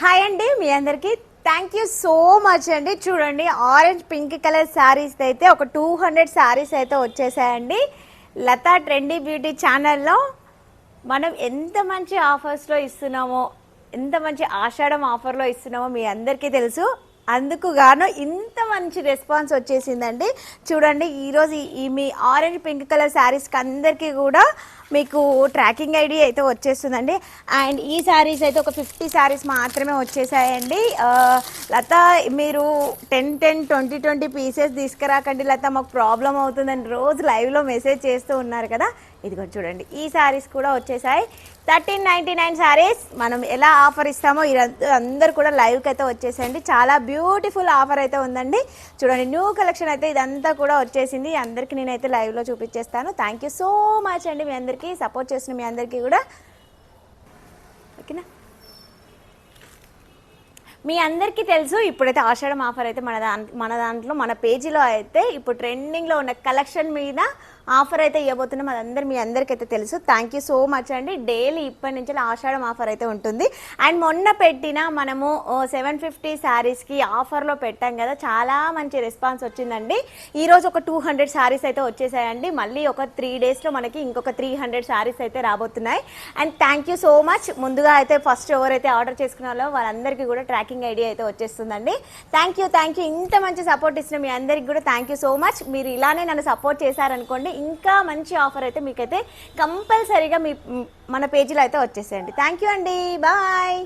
Hi అండి మీ అందరికి thank you so much అండి. చూడండి ఆరెంజ్ పింక్ కలర్ శారీస్ అయితే ఒక 200 శారీస్ అయితే వచ్చేసాయండి. లతా ట్రెండీ బ్యూటీ ఛానల్లో మనం ఎంత మంచి ఆఫర్స్లో ఇస్తున్నామో, ఎంత మంచి ఆషాఢం ఆఫర్లో ఇస్తున్నామో మీ అందరికీ తెలుసు. అందుకు గాను ఇంత మంచి రెస్పాన్స్ వచ్చేసిందండి. చూడండి ఈరోజు ఈ మీ ఆరెంజ్ పింక్ కలర్ శారీస్కి అందరికీ కూడా మీకు ట్రాకింగ్ ఐడి అయితే వచ్చేస్తుందండి. అండ్ ఈ శారీస్ అయితే ఒక 50 శారీస్ మాత్రమే వచ్చేసాయండి. లత మీరు 10 20 పీసెస్ తీసుకురాకండి లత, మాకు ప్రాబ్లం అవుతుందని రోజు లైవ్లో మెసేజ్ చేస్తూ ఉన్నారు కదా. ఇదిగో చూడండి ఈ శారీస్ కూడా వచ్చేసాయి. 1399 శారీస్ మనం ఎలా ఆఫర్ ఇస్తామో అందరు కూడా లైవ్కి అయితే వచ్చేసేయండి. చాలా బ్యూటిఫుల్ ఆఫర్ అయితే ఉందండి. చూడండి న్యూ కలెక్షన్ అయితే ఇదంతా కూడా వచ్చేసింది. అందరికీ నేనైతే లైవ్లో చూపించేస్తాను. థ్యాంక్ యూ సో మచ్ అండి మీ అందరికీ సపోర్ట్ చేసిన మీ అందరికీ కూడా. ఓకేనా, మీ అందరికీ తెలుసు ఇప్పుడైతే ఆషాఢం ఆఫర్ అయితే మన దాంట్లో మన పేజీలో అయితే ఇప్పుడు ట్రెండింగ్లో ఉన్న కలెక్షన్ మీద ఆఫర్ అయితే ఇవ్వబోతున్నాం. అదందరూ మీ అందరికైతే తెలుసు. థ్యాంక్ యూ సో మచ్ అండి. డైలీ ఇప్పటి నుంచి ఆషాఢం ఆఫర్ అయితే ఉంటుంది. అండ్ మొన్న పెట్టిన మనము 750 శారీస్కి ఆఫర్లో పెట్టాం కదా, చాలా మంచి రెస్పాన్స్ వచ్చిందండి. ఈరోజు ఒక 200 శారీస్ అయితే వచ్చేసాయండి. మళ్ళీ ఒక 3 డేస్లో మనకి ఇంకొక 300 శారీస్ అయితే రాబోతున్నాయి. And thank you so much. ముందుగా అయితే ఫస్ట్ ఎవరైతే ఆర్డర్ చేసుకున్నారో వాళ్ళందరికీ కూడా ట్రాకింగ్ ఐడియా అయితే వచ్చేస్తుందండి. Thank you. ఇంత మంచి సపోర్ట్ ఇచ్చిన మీ అందరికీ కూడా థ్యాంక్ యూ సో మచ్. మీరు ఇలానే నన్ను సపోర్ట్ చేశారనుకోండి ఇంకా మంచి ఆఫర్ అయితే మీకైతే కంపల్సరీగా మన పేజీలో అయితే వచ్చేసేయండి. థ్యాంక్ యూ అండి. బాయ్.